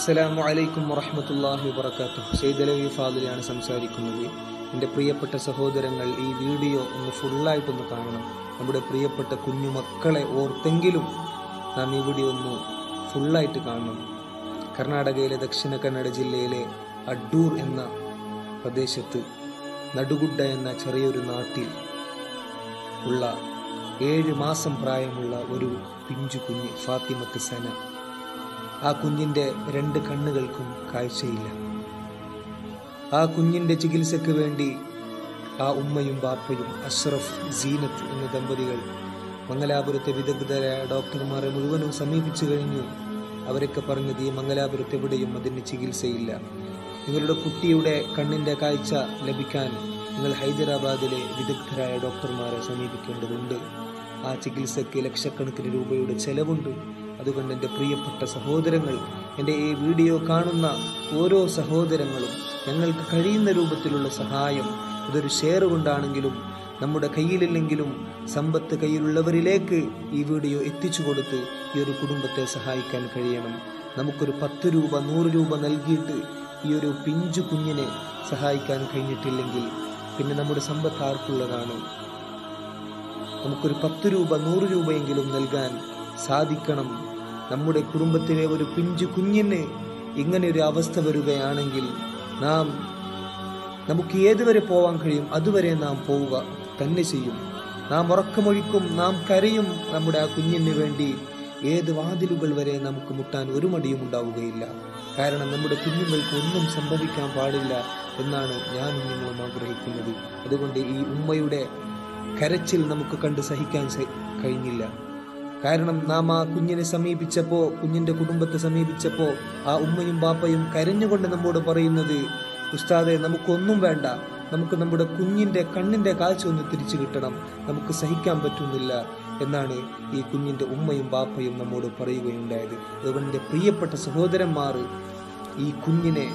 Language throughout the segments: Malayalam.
അസ്സലാമു അലൈക്കും വറഹ്മത്തുള്ളാഹി വബറകാതുഹു. സയ്യിദ് അലവി ഫാദിലാണ് സംസാരിക്കുന്നത്. എൻ്റെ പ്രിയപ്പെട്ട സഹോദരങ്ങൾ, ഈ വീഡിയോ ഒന്ന് ഫുള്ളായിട്ടൊന്ന് കാണണം. നമ്മുടെ പ്രിയപ്പെട്ട കുഞ്ഞുമക്കളെ ഓർത്തെങ്കിലും നാം ഈ വീഡിയോ ഒന്ന് ഫുള്ളായിട്ട് കാണണം. കർണാടകയിലെ ദക്ഷിണ കന്നഡ ജില്ലയിലെ അഡ്ഡൂർ എന്ന പ്രദേശത്ത് നടുഗുഡ്ഡ എന്ന ചെറിയൊരു നാട്ടിൽ ഉള്ള 7 മാസം പ്രായമുള്ള ഒരു പിഞ്ചു കുഞ്ഞ് ഫാത്തിമത്ത് സന. ആ കുഞ്ഞിൻ്റെ 2 കണ്ണുകൾക്കും കാഴ്ചയില്ല. ആ കുഞ്ഞിൻ്റെ ചികിത്സയ്ക്ക് വേണ്ടി ആ ഉമ്മയും ബാപ്പയും അഷ്റഫ്, സീനത്ത് എന്ന ദമ്പതികൾ മംഗലാപുരത്തെ വിദഗ്ധരായ ഡോക്ടർമാരെ മുഴുവനും സമീപിച്ചു കഴിഞ്ഞു. അവരൊക്കെ പറഞ്ഞത് ഈ മംഗലാപുരത്ത് എവിടെയും അതിന് ചികിത്സയില്ല. നിങ്ങളുടെ കുട്ടിയുടെ കണ്ണിൻ്റെ കാഴ്ച ലഭിക്കാൻ നിങ്ങൾ ഹൈദരാബാദിലെ വിദഗ്ധരായ ഡോക്ടർമാരെ സമീപിക്കേണ്ടതുണ്ട്. ആ ചികിത്സയ്ക്ക് ലക്ഷക്കണക്കിന് രൂപയുടെ ചെലവുണ്ട്. അതുകൊണ്ട് എൻ്റെ പ്രിയപ്പെട്ട സഹോദരങ്ങൾ, എൻ്റെ ഈ വീഡിയോ കാണുന്ന ഓരോ സഹോദരങ്ങളും ഞങ്ങൾക്ക് കഴിയുന്ന രൂപത്തിലുള്ള സഹായം, അതൊരു ഷെയർ കൊണ്ടാണെങ്കിലും നമ്മുടെ കയ്യിലില്ലെങ്കിലും സമ്പത്ത് കയ്യിലുള്ളവരിലേക്ക് ഈ വീഡിയോ എത്തിച്ചു കൊടുത്ത് ഈ ഒരു കുടുംബത്തെ സഹായിക്കാൻ കഴിയണം. നമുക്കൊരു 10 രൂപ 100 രൂപ നൽകിയിട്ട് ഈ ഒരു പിഞ്ചു കുഞ്ഞിനെ സഹായിക്കാൻ കഴിഞ്ഞിട്ടില്ലെങ്കിൽ പിന്നെ നമ്മുടെ സമ്പത്ത് ആർക്കുള്ളതാണ്? നമുക്കൊരു 10 രൂപ 100 രൂപയെങ്കിലും നൽകാൻ സാധിക്കണം. നമ്മുടെ കുടുംബത്തിലെ ഒരു പിഞ്ചു കുഞ്ഞിന് ഇങ്ങനെ ഒരു അവസ്ഥ വരികയാണെങ്കിൽ നമുക്ക് ഏതുവരെ പോവാൻ കഴിയും അതുവരെ നാം പോവുക തന്നെ ചെയ്യും. നാം ഉറക്കമൊഴിക്കും, നാം കരയും. നമ്മുടെ ആ കുഞ്ഞിന് വേണ്ടി ഏത് വാതിലുകൾ വരെ നമുക്ക് മുട്ടാൻ ഒരു മടിയും ഉണ്ടാവുകയില്ല. കാരണം നമ്മുടെ കുഞ്ഞുങ്ങൾക്ക് ഒന്നും സംഭവിക്കാൻ പാടില്ല എന്നാണ് ഞാനും നിങ്ങളും ആഗ്രഹിക്കുന്നത്. അതുകൊണ്ട് ഈ ഉമ്മയുടെ കരച്ചിൽ നമുക്ക് കണ്ട് സഹിക്കാൻ കഴിഞ്ഞില്ല. കാരണം നാം ആ കുഞ്ഞിനെ സമീപിച്ചപ്പോൾ, കുഞ്ഞിന്റെ കുടുംബത്തെ സമീപിച്ചപ്പോൾ ആ ഉമ്മയും ബാപ്പയും കരഞ്ഞുകൊണ്ട് നമ്മോട് പറയുന്നത്, ഉസ്താദെ നമുക്കൊന്നും വേണ്ട, നമുക്ക് നമ്മുടെ കുഞ്ഞിന്റെ കണ്ണിന്റെ കാഴ്ച ഒന്ന് തിരിച്ചു കിട്ടണം, നമുക്ക് സഹിക്കാൻ പറ്റുന്നില്ല എന്നാണ് ഈ കുഞ്ഞിന്റെ ഉമ്മയും ബാപ്പയും നമ്മോട് പറയുകയുണ്ടായത്. അതുകൊണ്ട് പ്രിയപ്പെട്ട സഹോദരന്മാർ, ഈ കുഞ്ഞിനെ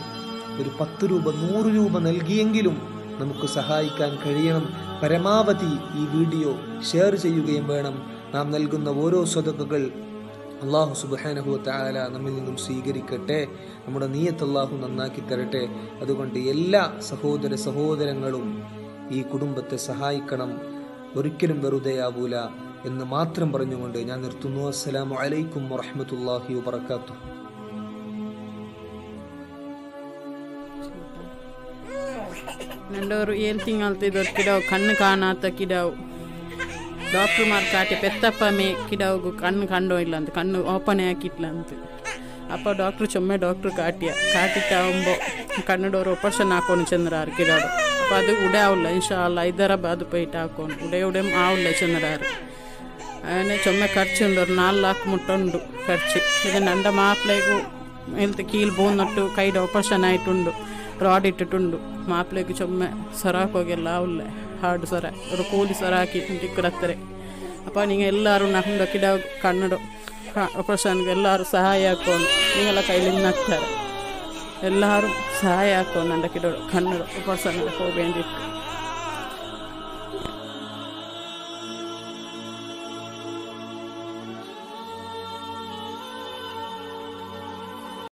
ഒരു 10 രൂപ 100 രൂപ നൽകിയെങ്കിലും നമുക്ക് സഹായിക്കാൻ കഴിയണം. പരമാവധി ഈ വീഡിയോ ഷെയർ ചെയ്യുകയും വേണം. നാം നൽകുന്ന ഓരോ സ്വതക്കകൾ അല്ലാഹു സുബ്ഹാനഹു വ തആല നമ്മിൽ നിന്നും സ്വീകരിക്കട്ടെ. നമ്മുടെ നിയ്യത്ത് അല്ലാഹു നന്നാക്കി തരട്ടെ. അതുകൊണ്ട് എല്ലാ സഹോദരങ്ങളും ഈ കുടുംബത്തെ സഹായിക്കണം. ഒരിക്കലും വെറുതെയാവൂല എന്ന് മാത്രം പറഞ്ഞുകൊണ്ട് ഞാൻ നിർത്തുന്നു. അസ്സലാമു അലൈക്കും വറഹ്മത്തുള്ളാഹി വബറകാതുഹു. ನಂಡೋರು 7 ತಿಂಗಳು ಕಿಡವು ಕಣ್ಣು ಕಾಣಾತ ಕಿಡವು ಡಾಕ್ಟರ್ ಮಾರ್ ಕಾಟಿ ಪೆತ್ತಪ್ಪ ಮೇ ಕಿಡವು ಕಣ್ಣು ಕಂಡೋ ಇಲ್ಲ ಅಂತ, ಕಣ್ಣು ಓಪನ್ ಹಾಕಿಟ್ಲ ಅಂತ. ಅಪ್ಪ ಡಾಕ್ಟ್ರು ಚೊಮ್ಮೆ ಡಾಕ್ಟ್ರು ಕಾಟಿಟ್ಟಾവുമ്പോൾ കണ്ണുടൊരു ഓപ്പറേഷൻ ആക്കോന്ന് ചെന്നറാറ് കിടാട്. അപ്പം അത് ഉടേ ആവില്ല, ഇൻഷാല്ല ഹൈദരാബാദ് പോയിട്ട് ആക്കോന്ന്. ഉടയും ആവില്ല ചെന്നറാറ്. അങ്ങനെ ചൊമ്മ ಖರ್ಚುണ്ട്, ഒരു 4 ಲಕ್ಷ മുട്ടുണ്ട് ಖರ್ಚು. ഇത് എൻ്റെ മാപ്പിളേക്ക് ഹെൽത്ത് കീൽ പോകുന്നിട്ട് കൈയുടെ ഓപ്പറേഷൻ ആയിട്ടുണ്ട്, റോഡ് ഇട്ടിട്ടുണ്ട്. മാപ്പിളേക്ക് ചൊമ്മ ಸರಾಕೋಗೆಲ್ಲ ಆವಿಲ್ಲ, ಹಾರ್ಡ್ ಸರ ഒരു കൂലി സറാക്കി ടിക്കറത്തരെ. അപ്പോൾ നിങ്ങൾ എല്ലാവരും നമ്മുടെ കിട കണ്ണട ഓപ്പറേഷನ್ಗೆ എല്ലാവരും സഹാಯ ಹಾಕೋನು. നിങ്ങളെ കയ്യിൽ നട്ടാറ് എല്ലാവരും സഹായ ಹಾಕೋನು. എൻ്റെ കിട കണ്ണട ഓപ്പറേഷನ್ಗೆ ಹೋಗಿ വേണ്ടിയിട്ട്